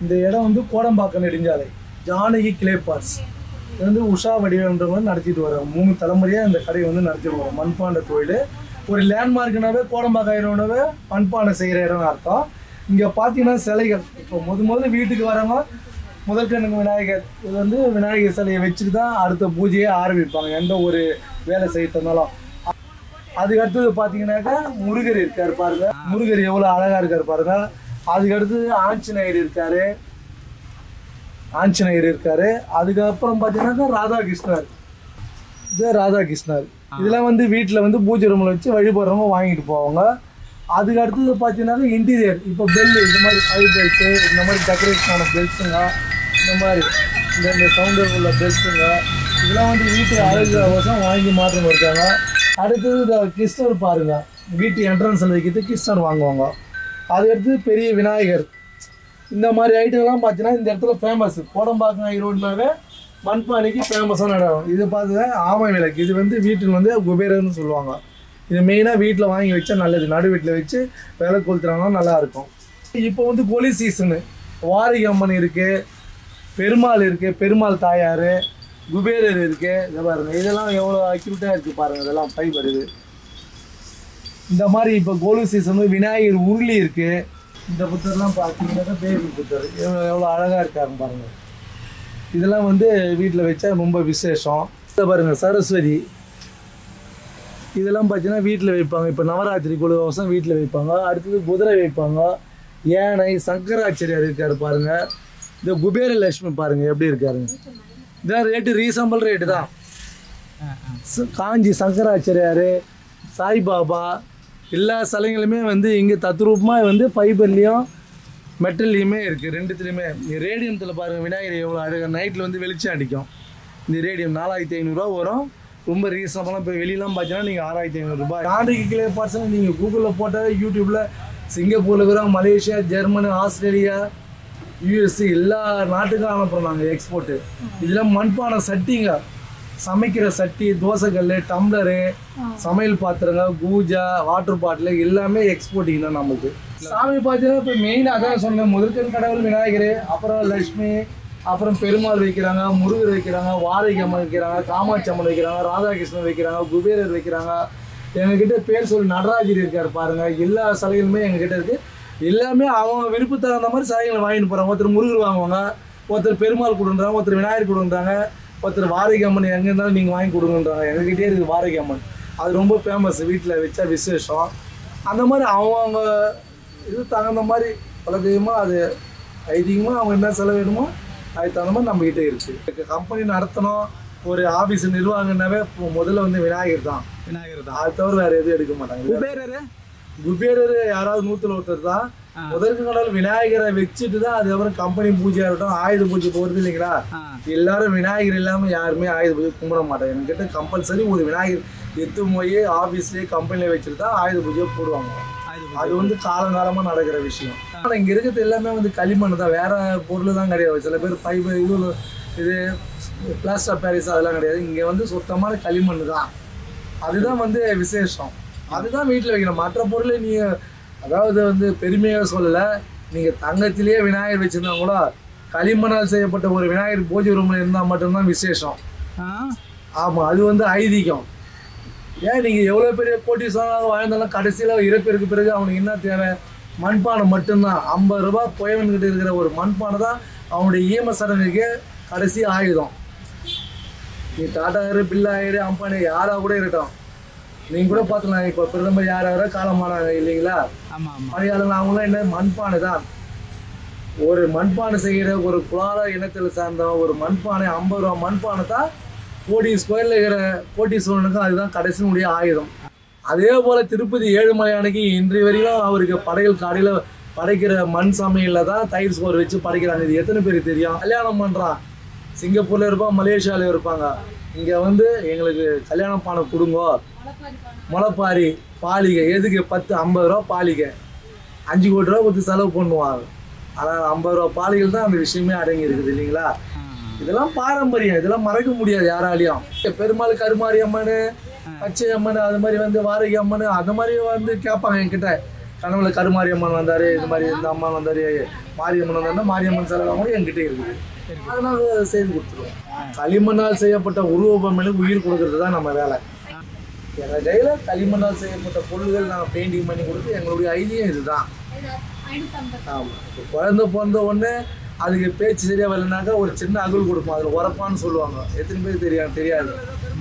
இந்த இடம் வந்து கோடம்பாக்கம் நெடுஞ்சாலை ஜானகி கிளே பார்ட்ஸ். இது வந்து உஷா வடிவன்றவங்க நடத்திட்டு வரோம். 3 தலைமுறையாக இந்த கடையை வந்து நடத்திட்டு வரோம். மண்பாண்ட தொழில் ஒரு லேண்ட்மார்க்குனாவே கோடம்பாக்கம் ஆயிரம்னாவே மண்பானை செய்கிற இடம்னு அர்த்தம். இங்கே பார்த்தீங்கன்னா சிலைகள் இப்போ முதல்ல வீட்டுக்கு வரவங்க முதற்கண்ணுக்கு விநாயகர், இது வந்து விநாயகர் சிலையை வச்சுட்டு தான் அடுத்த பூஜையே ஆரம்பிப்பாங்க எந்த ஒரு வேலை செய்யறதுனாலும். அதுக்கடுத்தது பார்த்தீங்கன்னாக்கா முருகர் இருக்கார் பாருங்க, முருகர் எவ்வளோ அழகாக இருக்கார் பாருங்க. அதுக்கடுத்தது ஆஞ்சநேயர் இருக்காரு. அதுக்கப்புறம் பார்த்தீங்கன்னாக்கா ராதாகிருஷ்ணர், இது ராதாகிருஷ்ணர். இதெல்லாம் வந்து வீட்டில் வந்து பூஜை ரூமில் வச்சு வழிபடுறவங்க வாங்கிட்டு போவாங்க. அதுக்கு அடுத்தது பார்த்தீங்கன்னாக்கா இன்டீரியர், இப்போ பெல் இந்த மாதிரி 5 பெல்ட்ஸு, இந்த மாதிரி டெக்கரேஷனான பெல்ட்ஸுங்க, இந்த மாதிரி இந்த சவுண்டர் உள்ள பெல்ட்ஸுங்க, இதெல்லாம் வந்து வீட்டு அழகுக்கோசம் வாங்கி மாற்றம் இருக்காங்க. அடுத்தது கிருஷ்ணர் பாருங்க, வீட்டு என்ட்ரன்ஸில் வைக்கிறது கிருஷ்ணர் வாங்குவாங்க. அதுக்கடுத்து பெரிய விநாயகர், இந்த மாதிரி ஐட்டம்லாம் பார்த்தீங்கன்னா இந்த இடத்துல ஃபேமஸ். கோடம்பாக்கம் ரோட்னாவே மண்பானைக்கு ஃபேமஸான இடம். இது பார்த்து ஆமை விளக்கு, இது வந்து வீட்டில் வந்து குபேரர்னு சொல்லுவாங்க. இது மெயினாக வீட்டில் வாங்கி வச்சா நல்லது, நடு வீட்டில் வச்சு விளக்கு கொளுத்துறாங்கன்னா நல்லாயிருக்கும். இப்போ வந்து கோலி சீசனு, வாரிகை அம்மன் இருக்குது, பெருமாள் இருக்குது, பெருமாள் தாயார், குபேரர் இருக்குது. இதை பாருங்கள், இதெல்லாம் எவ்வளோ அக்யூரேட்டாக இருக்குது பாருங்கள், இதெல்லாம் ஃபைபர். இது இந்த மாதிரி இப்போ கோலி சீசனு விநாயகர் உருளி இருக்குது. இந்த புத்தர்லாம் பார்த்தீங்கன்னாக்கா பேபி புத்தர் எவ்வளோ அழகாக இருக்காருன்னு பாருங்கள். இதெல்லாம் வந்து வீட்டில் வச்சா ரொம்ப விசேஷம். இதை பாருங்கள் சரஸ்வதி, இதெல்லாம் பார்த்தீங்கன்னா வீட்டில் வைப்பாங்க. இப்போ நவராத்திரி குழுவசம் வீட்டில் வைப்பாங்க. அடுத்தது குதிரை வைப்பாங்க, யானை, சங்கராச்சாரியார் இருக்கார் பாருங்கள். இந்த குபேர லட்சுமி பாருங்கள் எப்படி இருக்காருங்க. இதெல்லாம் ரேட்டு ரீசனபிள் ரேட்டு தான். காஞ்சி சங்கராச்சாரியார், சாய்பாபா, எல்லா சிலைங்களுமே வந்து இங்கே தத்ரூபமாக வந்து ஃபைபர்லேயும் மெட்டல்லையுமே இருக்குது, ரெண்டுத்துலேயுமே. ரேடியத்தில் பாருங்கள் விநாயகர் எவ்வளோ அழகாக நைட்டில் வந்து வெளிச்சம் அடிக்கும். இந்த ரேடியம் 4500 வரும், ரொம்ப ரீசனபுளாக. இப்போ வெளியெலாம் பார்த்தீங்கன்னா நீங்கள் 6500 ரூபாய். ஜானகி கிளே பார்ட்ஸ் நீங்கள் கூகுளில் போட்டால் யூடியூப்பில் சிங்கப்பூரில் இருக்கிறோம், மலேசியா, ஜெர்மனி, ஆஸ்திரேலியா, யூஎஸ்சி எல்லா நாட்டுக்கும் அனுப்புகிறோம் நாங்கள் எக்ஸ்போர்ட்டு. இதெல்லாம் மண்பானை சட்டிங்க, சமைக்கிற சட்டி, தோசைக்கல், டம்ளரு, சமையல் பாத்திரங்க, பூஜா, வாட்டர் பாட்டில் எல்லாமே எக்ஸ்போர்ட்டிங் தான் நமக்கு. சாமி பார்த்தீங்கன்னா இப்போ மெயினாக அதான் சொன்னேன், முதற்கண் கடவுள் விநாயகர், அப்புறம் லட்சுமி, அப்புறம் பெருமாள் வைக்கிறாங்க, முருகர் வைக்கிறாங்க, வாரிகை அம்மன் வைக்கிறாங்க, காமாட்சி அம்மன் வைக்கிறாங்க, ராதாகிருஷ்ணன் வைக்கிறாங்க, குபேரர் வைக்கிறாங்க. எங்ககிட்ட பேர் சொல்லி நடராஜர் இருக்கார் பாருங்கள். எல்லா சிலைகளுமே எங்ககிட்ட இருக்குது. எல்லாமே அவங்க விருப்பத்தை தகுந்த மாதிரி சிலைகளை வாங்கிட்டு போகிறாங்க. ஒருத்தர் முருகர் வாங்குவாங்க, ஒருத்தர் பெருமாள் கொடுக்குறாங்க, ஒருத்தர் விநாயகர் கொடுக்குறாங்க, ஒருத்தர் வாரிகை அம்மன் எங்கே இருந்தாலும் நீங்கள் வாங்கி கொடுங்கன்றாங்க. எங்ககிட்டே இருக்குது வாரிகை அம்மன், அது ரொம்ப ஃபேமஸ், வீட்டில் வச்சா விசேஷம். அந்த மாதிரி அவங்க இது தகுந்த மாதிரி பலதெய்வமாக அது ஐதீகமாக அவங்க என்ன செலவு வேணுமோ அதுக்கு தகுந்த மாதிரி நம்மகிட்ட இருக்குது. கம்பெனி நடத்தணும், ஒரு ஆஃபீஸ் நிர்வாகம்னாவே முதல்ல வந்து விநாயகர் தான். அது தவிர வேறு எதுவும் எடுக்க மாட்டாங்க. குபேரர் யாராவது 100ல் ஒருத்தர் தான். முதற்கு கடவுள் விநாயகரை வச்சுட்டு தான் அதுக்கப்புறம் கம்பெனி பூஜையாக இருக்கட்டும், ஆயுத பூஜை போகிறது இல்லைங்களா. எல்லாரும் விநாயகர் இல்லாமல் யாருமே ஆயுத பூஜை கும்பிட மாட்டாங்க. என்கிட்ட கம்பல்சரி ஒரு விநாயகர் எடுத்து போய் ஆஃபீஸ்லேயே கம்பெனியில் வச்சுட்டு தான் ஆயுத பூஜையை போடுவாங்க. அது வந்து காலங்காலமாக நடக்கிற விஷயம். ஆனால் இங்கே இருக்கிறது எல்லாமே வந்து களிமண் தான், வேறு பொருள் தான் கிடையாது. சில பேர் ஃபைபர் இது பிளாஸ்டர் ஆஃப் பாரிஸ் அதெல்லாம் கிடையாது. இங்கே வந்து சுத்தமான களிமண் தான், அதுதான் வந்து விசேஷம். அதுதான் வீட்டில் வைக்கணும். மற்ற பொருளை நீங்கள் அதாவது வந்து பெருமையாக சொல்லலை, நீங்கள் தங்கத்திலேயே விநாயகர் வச்சுருந்தா கூட களிமண்ணால் செய்யப்பட்ட ஒரு விநாயகர் பூஜை ரூமில் இருந்தால் மட்டும்தான் விசேஷம். ஆமாம், அது வந்து ஐதீகம். ஏன் நீங்கள் எவ்வளோ பெரிய கோட்டீஸ்வரனாக வாழ்ந்தாலும் கடைசியில் இறப்பிற்கு பிறகு அவனுக்கு என்ன தேவை? மண்பானை மட்டும்தான். 50 ரூபா புயவன்கிட்ட இருக்கிற ஒரு மண்பானை தான் அவனுடைய ஈம சடங்குக்கு கடைசி ஆயுதம். நீ டாட்டாயிரு, பில்லாயிரு, அம்பானி யாராக கூட இருக்கட்டும், நீங்கள் கூட பார்த்துக்கலாம். இப்போ பிரதமர் யாராவது காலமானாங்க இல்லைங்களா, பணியாளர்கள், அவங்களாம் என்ன மண்பானை தான். ஒரு மண்பானை செய்கிற ஒரு புலால இனத்தில் சார்ந்த ஒரு மண்பானை 50 ரூபா மண்பானை தான் கோடி ஸ்கொயரில் இருக்கிற கோட்டீஸ்வரனுக்கும் அதுதான் கடைசியினுடைய ஆயுதம். அதே போல் திருப்பதி ஏழுமலையானுக்கு இன்றைய வரையும் அவருக்கு படையல் காடையில் படைக்கிற மண் சமையலில் தான் தயிர் சோறு வச்சு படைக்கிறாங்க. இது எத்தனை பேருக்கு தெரியும்? கல்யாணம் பண்ணுறான், சிங்கப்பூரில் இருப்பான், மலேசியாவில் இருப்பாங்க. இங்கே வந்து எங்களுக்கு கல்யாணம் பானை கொடுங்கோ, முளைப்பாரி பாலிகை எதுக்கு 10-50 ரூபா பாலிகை, 5 கோடி ரூபா கொடுத்து செலவு பண்ணுவாங்க. ஆனால் 50 ரூபா பாலிகள் தான் அந்த விஷயமே அடங்கி இருக்குது இல்லைங்களா. இதெல்லாம் பாரம்பரியம், இதெல்லாம் மறக்க முடியாது யாராலையும். பெருமாள் கருமாரி அம்மன், பச்சை அம்மன், அது மாதிரி வந்து வாரிகை அம்மன், அந்த மாதிரி வந்து கேட்பாங்க என்கிட்ட. கனவுல கருமாரியம்மன் வந்தார், இது மாதிரி இந்த அம்மா வந்தார், மாரியம்மன் வந்தாருன்னா மாரியம்மன் சிலை கூட என்கிட்ட இருக்குது. அதனால செய்து கொடுத்துருவோம். களிமண்ணால் செய்யப்பட்ட உருவபொம்மைகளுக்கு உயிர் கொடுக்கறது தான் நம்ம வேலை. எங்கள் கையில் களிமண்ணால் செய்யப்பட்ட பொருள்கள் நாங்கள் பெயிண்டிங் பண்ணி கொடுத்து எங்களுடைய ஐடியா இதுதான். ஆமாம், இப்போ குழந்தை பிறந்த உடனே அதுக்கு பேச்சு சரியாக வரலனாக்கா ஒரு சின்ன அகல் கொடுப்போம். அதில் உரப்பான்னு சொல்லுவாங்க. எத்தனை பேர் தெரியாது.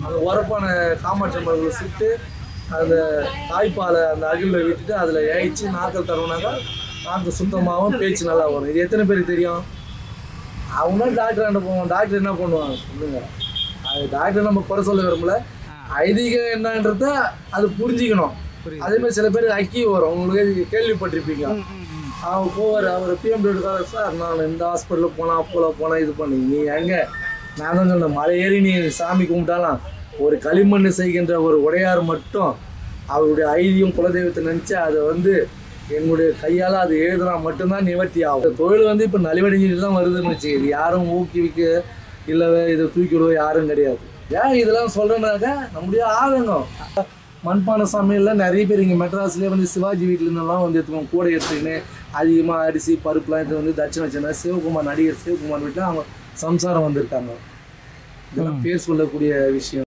அந்த உரப்பான காமாட்சி மரங்களை சுட்டு அந்த தாய்ப்பாலை அந்த அகிலில் விட்டுட்டு அதில் ஏய்ச்சி நாக்கல் தருவோம்னாக்கா நாக்கு சுத்தமாகவும் பேச்சு நல்லா வரும். இது எத்தனை பேருக்கு தெரியும்? அவங்க டாக்டர் என்ன போவோம், டாக்டர் என்ன பண்ணுவாங்க சொல்லுங்க. அது டாக்டர் நம்ம குறை சொல்ல விரும்பல. ஐதீகம் என்னன்றத அது புரிஞ்சிக்கணும். அதேமாதிரி சில பேர் அக்கி வரும், உங்களுக்கு கேள்விப்பட்டிருப்பீங்க. அவர் போவார், அவர் பிஎம்டபிள்யூ சார் நான் இந்த ஹாஸ்பிட்டலில் போனால் அப்போல போனால் இது பண்ணி நீ எங்கே நான் தான் சொன்னேன் மலை ஏறி நீ சாமி கும்பிட்டாலாம் ஒரு களிமண் செய்கின்ற ஒரு உடையார் மட்டும் அவருடைய ஐதீகம் குலதெய்வத்தை நினச்சி அதை வந்து என்னுடைய கையால் அது எழுதுனா மட்டும்தான் நிவர்த்தி ஆகும். தொழில் இப்போ நலிவடைஞ்சிட்டு தான் வருதுன்னு வச்சு இது யாரும் ஊக்குவிக்க இல்லை இதை தூக்கி விடுவோம் யாரும் கிடையாது. ஏன் இதெல்லாம் சொல்கிறேன்னாக்கா நம்முடைய ஆதங்கம். மண்பானை சமையலில் நிறைய பேர் இங்கே மெட்ராஸ்லேயே வந்து சிவாஜி வீட்டிலேருந்தெல்லாம் வந்து எடுத்துக்கோங்க கூட எடுத்துக்கின்னு அதிகமாக அரிசி பருப்புலாம் எடுத்து வந்து தட்சணை வச்சுன்னா சிவகுமார் நடிகர் சிவகுமார் வீட்டில் அவங்க சம்சாரம் வந்திருக்காங்க. இதெல்லாம் பேர் சொல்லக்கூடிய விஷயம்.